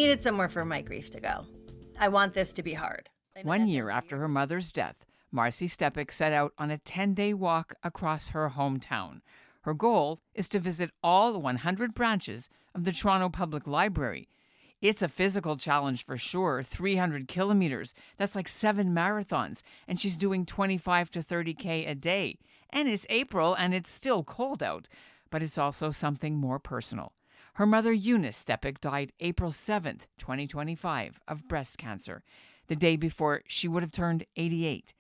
needed somewhere for my grief to go. I want this to be hard. 1 year after her mother's death, Marci Stepak set out on a 10-day walk across her hometown. Her goal is to visit all 100 branches of the Toronto Public Library. It's a physical challenge for sure, 300 kilometers. That's like 7 marathons, and she's doing 25 to 30K a day. And it's April, and it's still cold out, but it's also something more personal. Her mother, Eunice Stepak, died April 7th, 2025, of breast cancer, the day before she would have turned 88.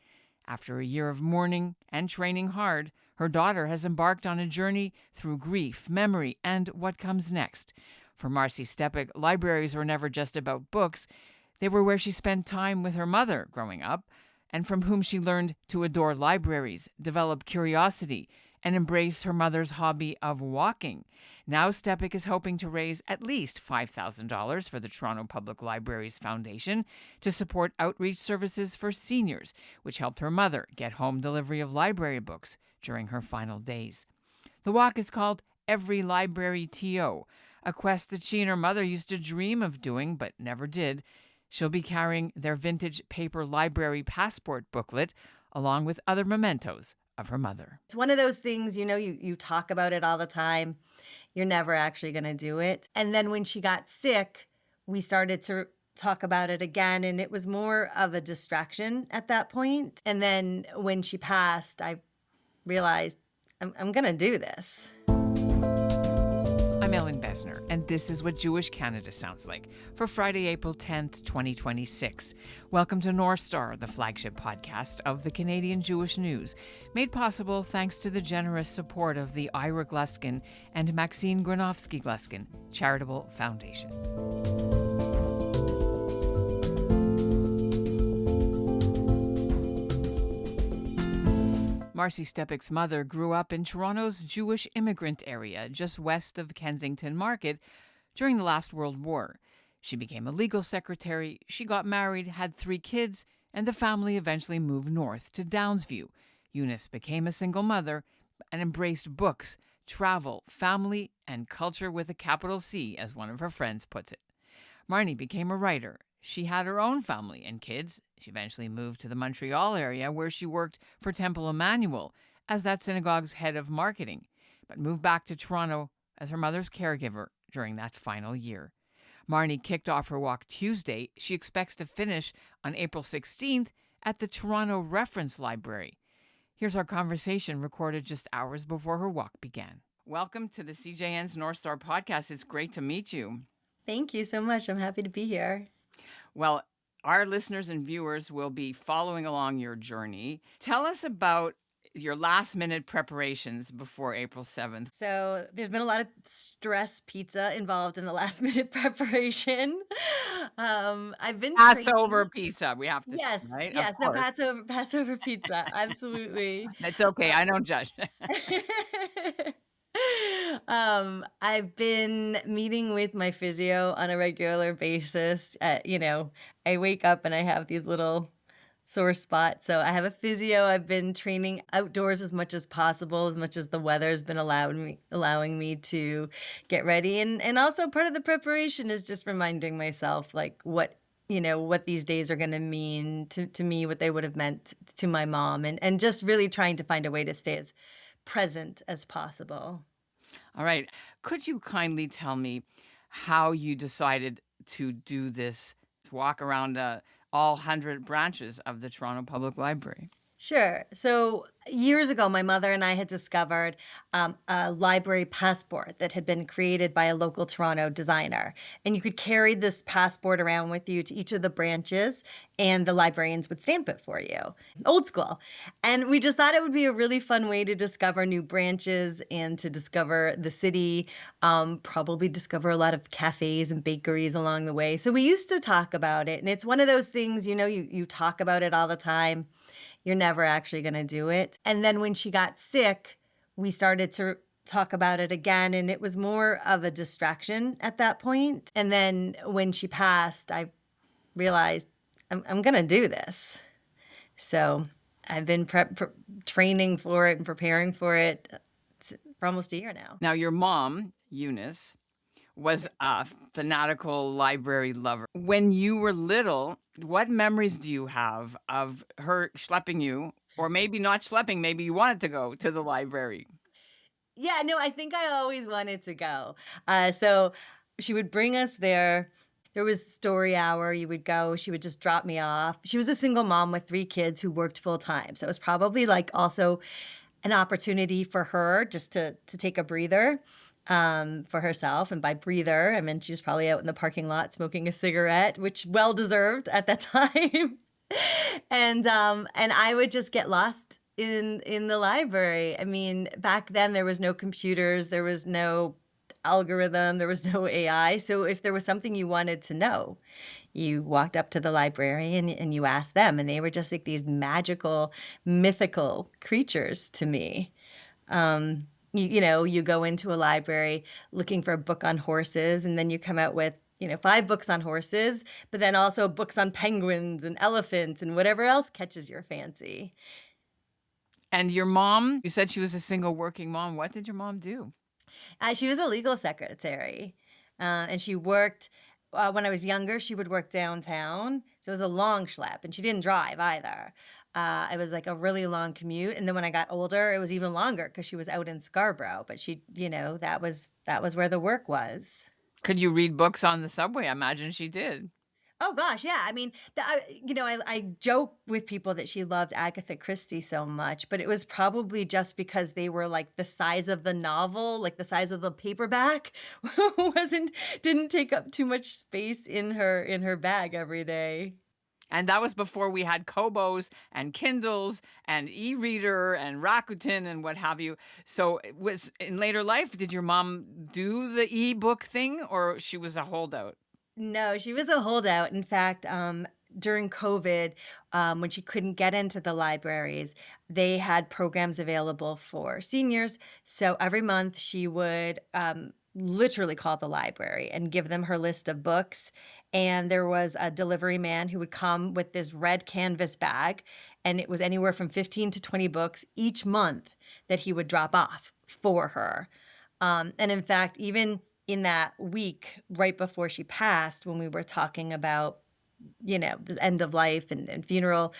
After a year of mourning and training hard, her daughter has embarked on a journey through grief, memory, and what comes next. For Marci Stepak, libraries were never just about books. They were where she spent time with her mother growing up, and from whom she learned to adore libraries, develop curiosity, and embrace her mother's hobby of walking. Now Stepak is hoping to raise at least $5,000 for the Toronto Public Library's Foundation to support outreach services for seniors, which helped her mother get home delivery of library books during her final days. The walk is called Every Library TO, a quest that she and her mother used to dream of doing but never did. She'll be carrying their vintage paper library passport booklet along with other mementos of her mother. It's one of those things, you talk about it all the time. You're never actually going to do it. And then when she got sick, we started to talk about it again, and it was more of a distraction at that point. And then when she passed, I realized I'm going to do this. I'm Ellin Bessner, and this is what Jewish Canada sounds like for Friday, April 10th, 2026. Welcome to North Star, the flagship podcast of the Canadian Jewish News, made possible thanks to the generous support of the Ira Gluskin and Maxine Granovsky-Gluskin Charitable Foundation. Marci Stepak's mother grew up in Toronto's Jewish immigrant area, just west of Kensington Market, during the last World War. She became a legal secretary, she got married, had 3 kids, and the family eventually moved north to Downsview. Eunice became a single mother and embraced books, travel, family, and culture with a capital C, as one of her friends puts it. Marnie became a writer. She had her own family and kids. She eventually moved to the Montreal area where she worked for Temple Emmanuel as that synagogue's head of marketing, but moved back to Toronto as her mother's caregiver during that final year. Marnie kicked off her walk Tuesday. She expects to finish on April 16th at the Toronto Reference Library. Here's our conversation recorded just hours before her walk began. Welcome to the CJN's North Star podcast. It's great to meet you. Thank you so much. I'm happy to be here. Well, our listeners and viewers will be following along your journey. Tell us about your last-minute preparations before April 7th. So there's been a lot of stress pizza involved in the last-minute preparation. I've been Passover pizza, we have to yes, say, right? Yes, no, Passover pizza, absolutely. That's okay, I don't judge. I've been meeting with my physio on a regular basis. I wake up and I have these little sore spots. So I have a physio. I've been training outdoors as much as possible, as much as the weather has been allowing me to get ready. And also part of the preparation is just reminding myself like what these days are going to mean to me, what they would have meant to my mom, and just really trying to find a way to stay as present as possible. All right. Could you kindly tell me how you decided to do this walk around all 100 branches of the Toronto Public Library? Sure. So years ago, my mother and I had discovered a library passport that had been created by a local Toronto designer. And you could carry this passport around with you to each of the branches, and the librarians would stamp it for you. Old school. And we just thought it would be a really fun way to discover new branches and to discover the city, probably discover a lot of cafes and bakeries along the way. So we used to talk about it. And it's one of those things, you talk about it all the time. You're never actually going to do it. And then when she got sick, we started to talk about it again, and it was more of a distraction at that point. And then when she passed, I realized I'm going to do this. So I've been training for it and preparing for it for almost a year now. Now, your mom, Eunice, was a fanatical library lover. When you were little, what memories do you have of her schlepping you, or maybe not schlepping, maybe you wanted to go to the library? Yeah, no, I think I always wanted to go. So she would bring us there. There was story hour. You would go. She would just drop me off. She was a single mom with 3 kids who worked full time. So it was probably like also an opportunity for her just to take a breather for herself. And by breather, I mean she was probably out in the parking lot smoking a cigarette, which well deserved at that time. And I would just get lost in the library. I mean, back then there was no computers, there was no algorithm, there was no AI. So if there was something you wanted to know, you walked up to the librarian and you asked them, and they were just like these magical, mythical creatures to me. You know, you go into a library looking for a book on horses, and then you come out with, you know, 5 books on horses, but then also books on penguins and elephants and whatever else catches your fancy. And your mom, you said she was a single working mom. What did your mom do? She was a legal secretary, and she worked. When I was younger, she would work downtown, so it was a long schlep, and she didn't drive either. It was like a really long commute, and then when I got older, it was even longer because she was out in Scarborough. But she, you know, that was where the work was. Could you read books on the subway? I imagine she did. Oh gosh, yeah. I mean, I joke with people that she loved Agatha Christie so much, but it was probably just because they were like the size of the novel, like the size of the paperback, wasn't didn't take up too much space in her bag every day. And that was before we had Kobos and Kindles and e-reader and Rakuten and what have you. So it was in later life, did your mom do the e-book thing, or she was a holdout? No, she was a holdout. In fact, during COVID, when she couldn't get into the libraries, they had programs available for seniors. So every month she would literally call the library and give them her list of books. And there was a delivery man who would come with this red canvas bag, and it was anywhere from 15 to 20 books each month that he would drop off for her. And in fact, even in that week right before she passed, when we were talking about, you know, the end of life and funeral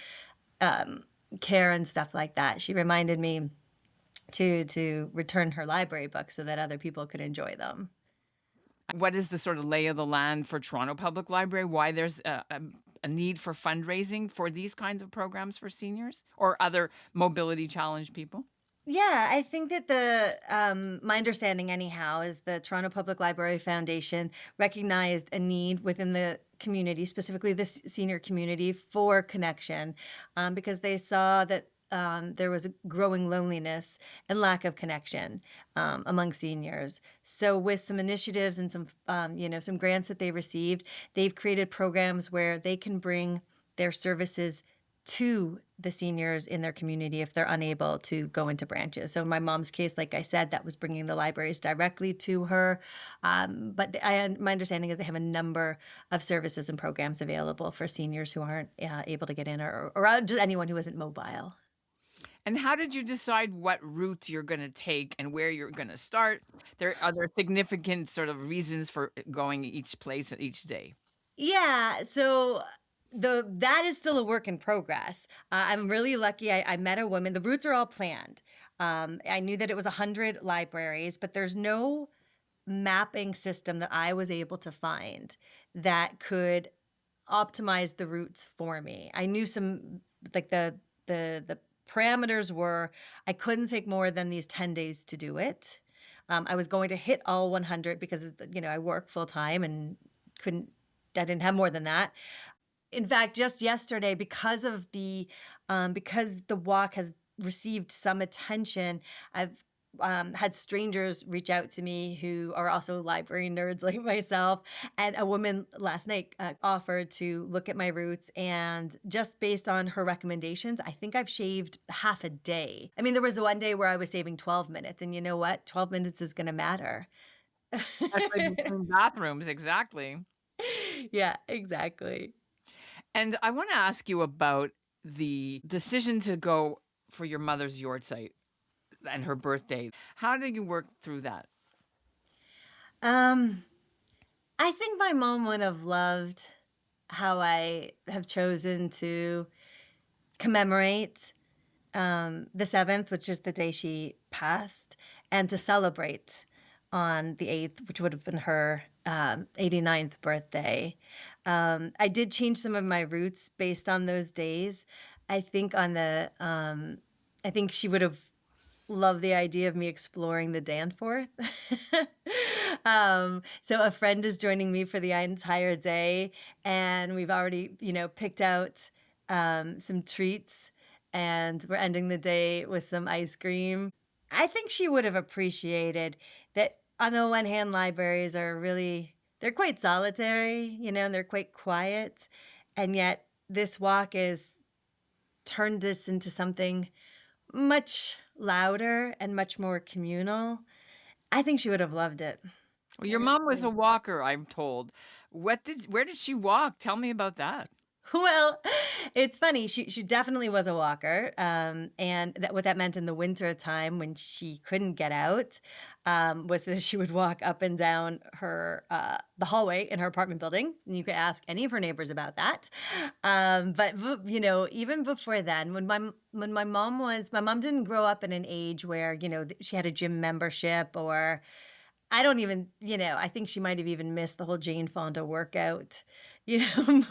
care and stuff like that, she reminded me to return her library books so that other people could enjoy them. What is the sort of lay of the land for Toronto Public Library? Why there's a need for fundraising for these kinds of programs for seniors or other mobility challenged people? Yeah, I think that my understanding anyhow is the Toronto Public Library Foundation recognized a need within the community, specifically the senior community, for connection, because they saw that there was a growing loneliness and lack of connection among seniors. So with some initiatives and some grants that they received, they've created programs where they can bring their services to the seniors in their community if they're unable to go into branches. So in my mom's case, like I said, that was bringing the libraries directly to her. But my understanding is they have a number of services and programs available for seniors who aren't able to get in, or just anyone who isn't mobile. And how did you decide what route you're going to take and where you're going to start? Are there significant sort of reasons for going each place at each day? Yeah, so that is still a work in progress. I'm really lucky. I met a woman. The routes are all planned. I knew that it was 100 libraries, but there's no mapping system that I was able to find that could optimize the routes for me. I knew some, like the parameters were I couldn't take more than these 10 days to do it. I was going to hit all 100 because, you know, I work full time and I didn't have more than that. In fact, just yesterday, because the walk has received some attention, I've had strangers reach out to me who are also library nerds like myself. And a woman last night offered to look at my routes. And just based on her recommendations, I think I've shaved half a day. I mean, there was one day where I was saving 12 minutes. And you know what? 12 minutes is going to matter. Especially between bathrooms, exactly. Yeah, exactly. And I want to ask you about the decision to go for your mother's Yahrzeit and her birthday. How did you work through that? Um, I think my mom would have loved how I have chosen to commemorate the 7th, which is the day she passed, and to celebrate on the 8th, which would have been her 89th birthday. I did change some of my routes based on those days. I think on the, I think she would have loved the idea of me exploring the Danforth. So a friend is joining me for the entire day, and we've already, picked out some treats, and we're ending the day with some ice cream. I think she would have appreciated that. On the one hand, libraries are really, they're quite solitary, and they're quite quiet. And yet this walk is turned this into something much louder and much more communal. I think she would have loved it. Well, I your really mom was a do. walker, I'm told. Where did she walk? Tell me about that. Well, it's funny. She definitely was a walker, and what that meant in the winter time when she couldn't get out was that she would walk up and down her the hallway in her apartment building. And you could ask any of her neighbors about that. But even before then, when my mom didn't grow up in an age where she had a gym membership, or I don't even, I think she might have even missed the whole Jane Fonda workout,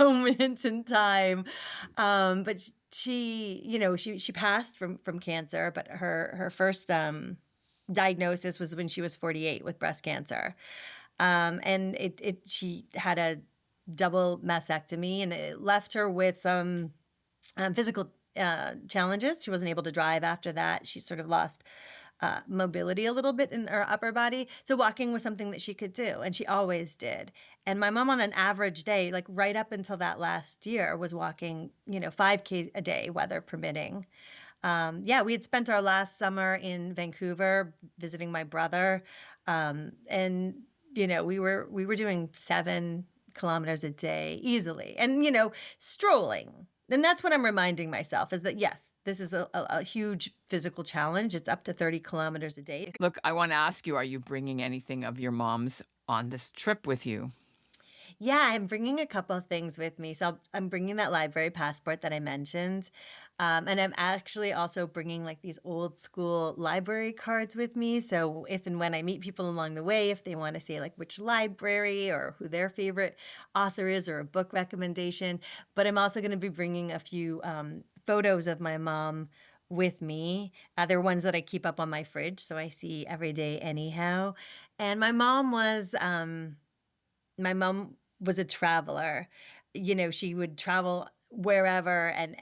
moment in time. But she passed from cancer, but her first diagnosis was when she was 48 with breast cancer. And she had a double mastectomy, and it left her with some physical challenges. She wasn't able to drive after that. She sort of lost mobility a little bit in her upper body. So walking was something that she could do, and she always did. And my mom, on an average day, like right up until that last year, was walking, 5K a day, weather permitting. Yeah, we had spent our last summer in Vancouver visiting my brother, and we were doing 7 kilometers a day easily, and strolling. And that's what I'm reminding myself, is that yes, this is a huge physical challenge. It's up to 30 kilometers a day. Look, I want to ask you, are you bringing anything of your mom's on this trip with you? Yeah, I'm bringing a couple of things with me. So I'm bringing that library passport that I mentioned. And I'm actually also bringing like these old school library cards with me. So if and when I meet people along the way, if they want to say like which library or who their favorite author is, or a book recommendation. But I'm also going to be bringing a few photos of my mom with me. They're ones that I keep up on my fridge, so I see every day anyhow. And my mom was a traveler. She would travel wherever, and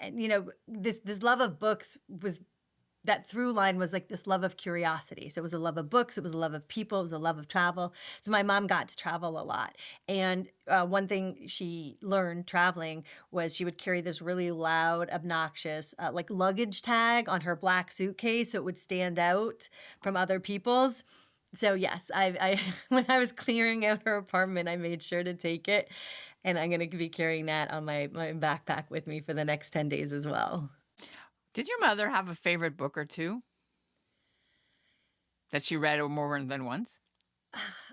this love of books was, that through line was like this love of curiosity. So it was a love of books, it was a love of people, it was a love of travel. So my mom got to travel a lot. And one thing she learned traveling was she would carry this really loud, obnoxious, like luggage tag on her black suitcase so it would stand out from other people's. So yes, I when I was clearing out her apartment, I made sure to take it, and I'm going to be carrying that on my backpack with me for the next 10 days as well. Did your mother have a favorite book or two that she read more than once?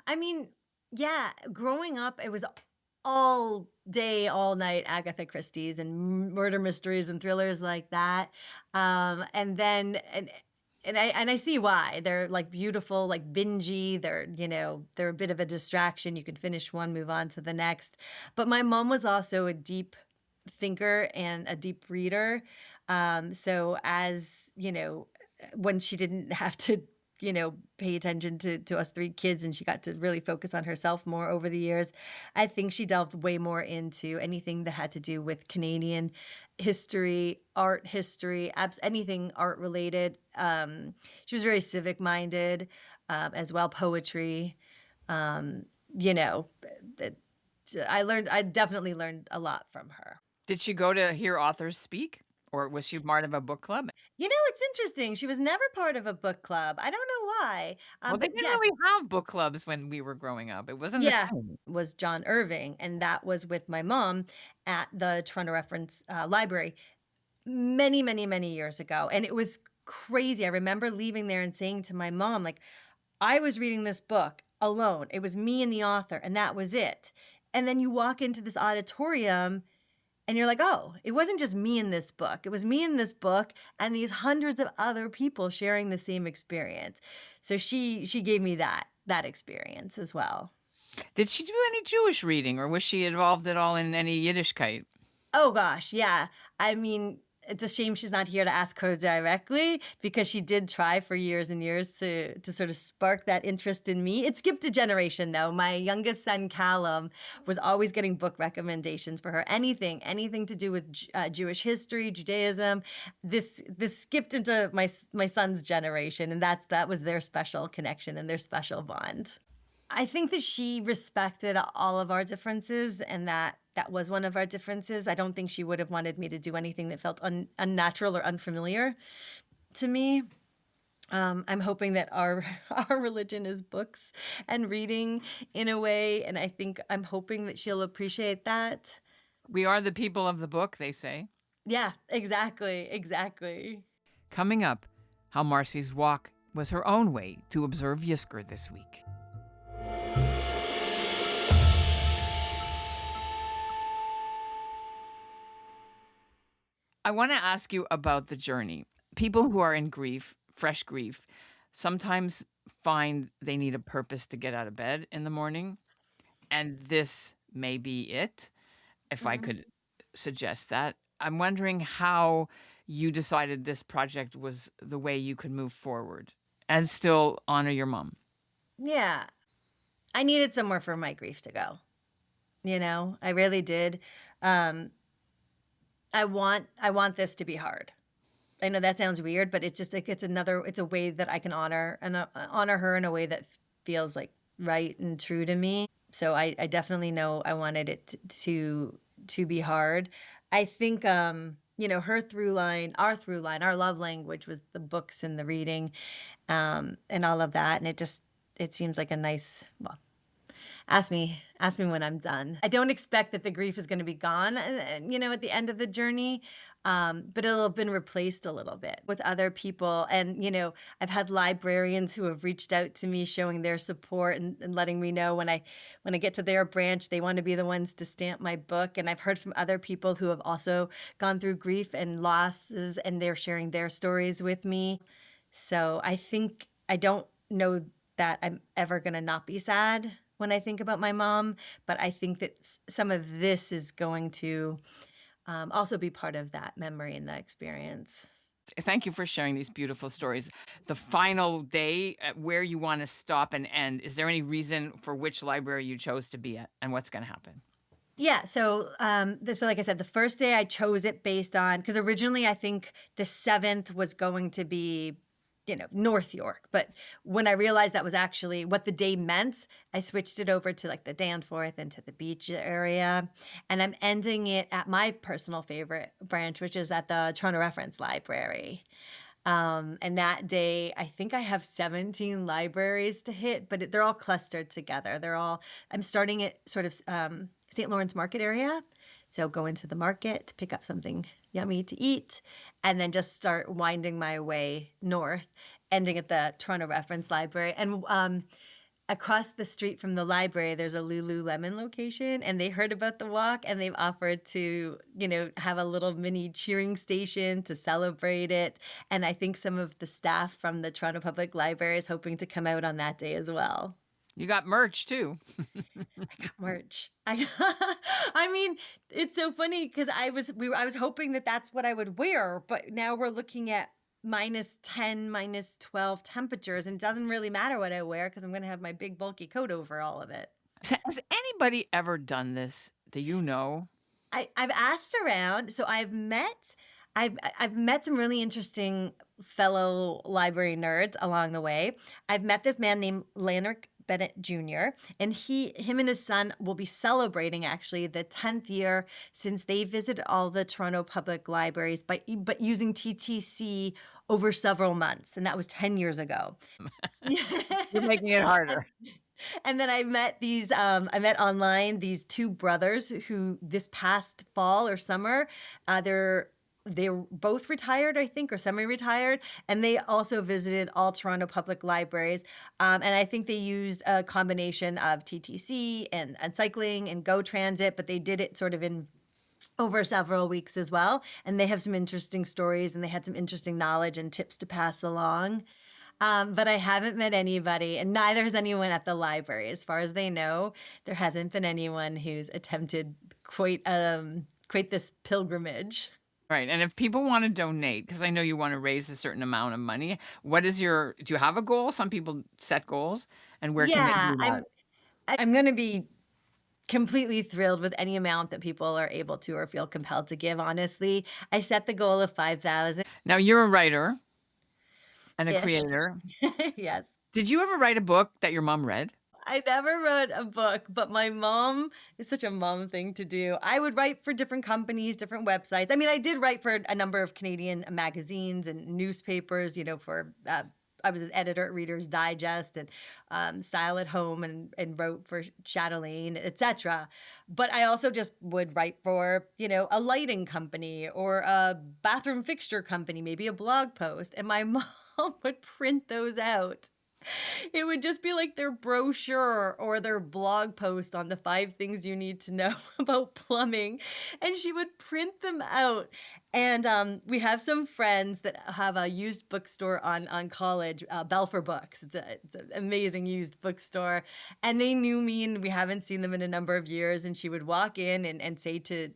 I mean, yeah, growing up, it was all day, all night Agatha Christie's and murder mysteries and thrillers like that. And then and I see why. They're like beautiful, like bingey. They're a bit of a distraction. You can finish one, move on to the next. But my mom was also a deep thinker and a deep reader. So as when she didn't have to, pay attention to us 3 kids, and she got to really focus on herself more over the years, I think she delved way more into anything that had to do with Canadian history, art history, anything art related. She was very civic minded, as well, poetry. Um, you know, that I definitely learned a lot from her. Did she go to hear authors speak, or was she part of a book club? It's interesting. She was never part of a book club. I don't know why. Well, they But didn't yes, really have book clubs when we were growing up. It wasn't the yeah, thing. was John Irving, and that was with my mom at the Toronto Reference Library many, many, many years ago. And it was crazy. I remember leaving there and saying to my mom, like, I was reading this book alone. It was me and the author, and that was it. And then you walk into this auditorium and you're like, oh, it wasn't just me in this book. It was me in this book and these hundreds of other people sharing the same experience. So she gave me that experience as well. Did she do any Jewish reading, or was she involved at all in any Yiddishkeit? Oh gosh, yeah. I mean, it's a shame she's not here to ask her directly, because she did try for years and years to sort of spark that interest in me. It skipped a generation though. My youngest son, Callum, was always getting book recommendations for her. Anything to do with Jewish history, Judaism. This skipped into my son's generation, and that was their special connection and their special bond. I think that she respected all of our differences, and that was one of our differences. I don't think she would have wanted me to do anything that felt unnatural or unfamiliar to me. I'm hoping that our religion is books and reading in a way, and I'm hoping that she'll appreciate that. We are the people of the book, they say. Yeah, exactly. Coming up, how Marci's walk was her own way to observe Yizkor this week. I want to ask you about the journey. People who are in grief, fresh grief, sometimes find they need a purpose to get out of bed in the morning. And this may be it, if I could suggest that. I'm wondering how you decided this project was the way you could move forward and still honor your mom. Yeah, I needed somewhere for my grief to go. I really did. I want this to be hard. I know that sounds weird, but it's just like it's a way that I can honor her in a way that feels like right and true to me. So I definitely know I wanted it to be hard. I think her through line, our love language was the books and the reading, and all of that. And it seems like a nice, well, ask me when I'm done. I don't expect that the grief is going to be gone, at the end of the journey, but it'll have been replaced a little bit with other people. And, I've had librarians who have reached out to me showing their support and letting me know when I get to their branch, they want to be the ones to stamp my book. And I've heard from other people who have also gone through grief and losses, and they're sharing their stories with me. So I don't know that I'm ever going to not be sad when I think about my mom, but I think that some of this is going to also be part of that memory and that experience. Thank you for sharing these beautiful stories. The final day, where you want to stop and end, is there any reason for which library you chose to be at, and what's going to happen? Yeah, so like I said, the first day I chose it based on, because originally I think the 7th was going to be North York. But when I realized that was actually what the day meant, I switched it over to like the Danforth and to the beach area. And I'm ending it at my personal favorite branch, which is at the Toronto Reference Library. And that day, I think I have 17 libraries to hit, but they're all clustered together. I'm starting at sort of St. Lawrence Market area. So go into the market to pick up something yummy to eat, and then just start winding my way north, ending at the Toronto Reference Library. And across the street from the library, there's a Lululemon location, and they heard about the walk, and they've offered to, have a little mini cheering station to celebrate it. And I think some of the staff from the Toronto Public Library is hoping to come out on that day as well. You got merch too. I got merch. I mean, it's so funny because I was hoping that that's what I would wear, but now we're looking at -10, -12 temperatures, and it doesn't really matter what I wear because I'm going to have my big bulky coat over all of it. Has anybody ever done this? Do you know? I've asked around, so I've met some really interesting fellow library nerds along the way. I've met this man named Lanark Bennett Jr., and him and his son will be celebrating actually the 10th year since they visited all the Toronto public libraries but using TTC over several months, and that was 10 years ago. You're making it harder. And then I met online these two brothers who this past fall or summer, they're they were both retired, I think, or semi-retired, and they also visited all Toronto public libraries. And I think they used a combination of TTC and cycling and Go Transit, but they did it sort of in over several weeks as well. And they have some interesting stories, and they had some interesting knowledge and tips to pass along. But I haven't met anybody, and neither has anyone at the library. As far as they know, there hasn't been anyone who's attempted quite this pilgrimage. Right. And if people want to donate, because I know you want to raise a certain amount of money, do you have a goal? Some people set goals, and where can they Yeah, do that? I'm going to be completely thrilled with any amount that people are able to or feel compelled to give. Honestly, I set the goal of 5,000 Now, you're a writer and a ish. creator. Yes. Did you ever write a book that your mom read? I never wrote a book, but my mom is such a mom thing to do. I would write for different companies, different websites. I mean, I did write for a number of Canadian magazines and newspapers, I was an editor at Reader's Digest and Style at Home and wrote for Chatelaine, etc. But I also just would write for, a lighting company or a bathroom fixture company, maybe a blog post. And my mom would print those out. It would just be like their brochure or their blog post on the 5 things you need to know about plumbing. And she would print them out. And we have some friends that have a used bookstore on college, Belfer Books. It's an amazing used bookstore. And they knew me, and we haven't seen them in a number of years. And she would walk in and say to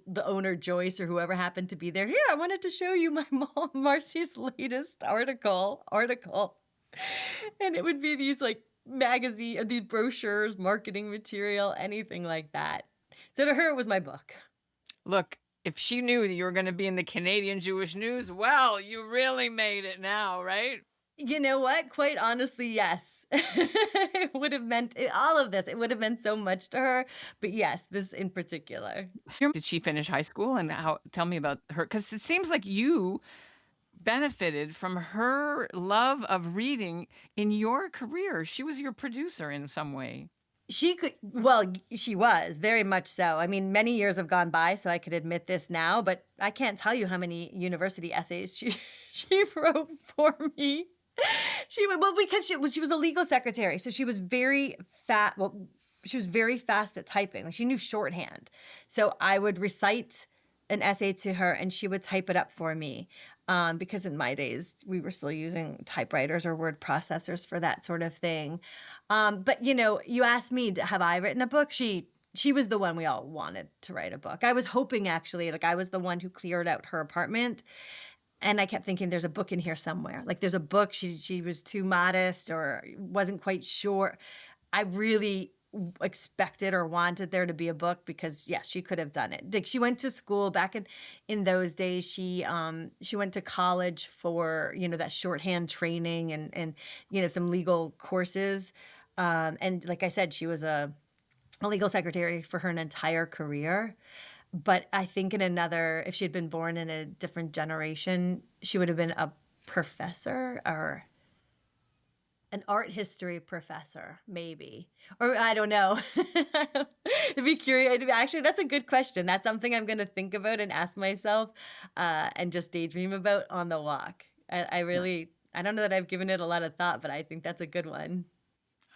the owner, Joyce, or whoever happened to be there, "Here, I wanted to show you my mom, Marci's latest article. And it would be these these brochures, marketing material, anything like that. So to her, it was my book. Look, if she knew that you were going to be in the Canadian Jewish News, well, you really made it now, right? You know what? Quite honestly, yes. It would have meant all of this. It would have meant so much to her. But yes, this in particular. Did she finish high school? And tell me about her, because it seems like you benefited from her love of reading in your career. She was your producer in some way. She was very much so. I mean, many years have gone by, so I could admit this now, but I can't tell you how many university essays she wrote for me. Because she was a legal secretary, so she was very fat. Well, she was very fast at typing. Like, she knew shorthand. So I would recite an essay to her, and she would type it up for me. Because in my days, we were still using typewriters or word processors for that sort of thing. But you asked me, have I written a book? She was the one we all wanted to write a book. I was hoping, actually, I was the one who cleared out her apartment. And I kept thinking, there's a book in here somewhere. There's a book. She was too modest or wasn't quite sure. I really expected or wanted there to be a book because, yes, she could have done it. She went to school back in those days. She went to college for, that shorthand training and some legal courses. And like I said, she was a legal secretary for her entire career. But I think if she had been born in a different generation, she would have been a professor or an art history professor, maybe. Or I don't know. To be curious. Actually, that's a good question. That's something I'm going to think about and ask myself and just daydream about on the walk. I don't know that I've given it a lot of thought, but I think that's a good one.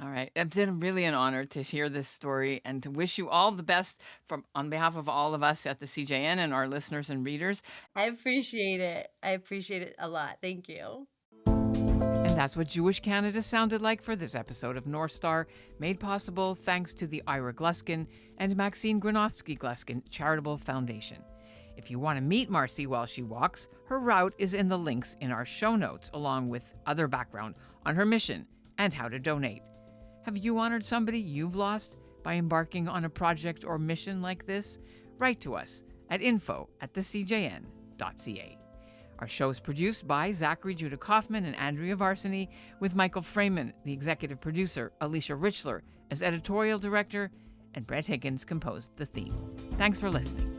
All right. It's been really an honor to hear this story and to wish you all the best on behalf of all of us at the CJN and our listeners and readers. I appreciate it. I appreciate it a lot. Thank you. And that's what Jewish Canada sounded like for this episode of North Star, made possible thanks to the Ira Gluskin and Maxine Granofsky Gluskin Charitable Foundation. If you want to meet Marci while she walks, her route is in the links in our show notes, along with other background on her mission and how to donate. Have you honored somebody you've lost by embarking on a project or mission like this? Write to us at info@thecjn.ca. Our show is produced by Zachary Judah Kaufman and Andrea Varsany, with Michael Freeman, the executive producer, Alicia Richler as editorial director, and Brett Higgins composed the theme. Thanks for listening.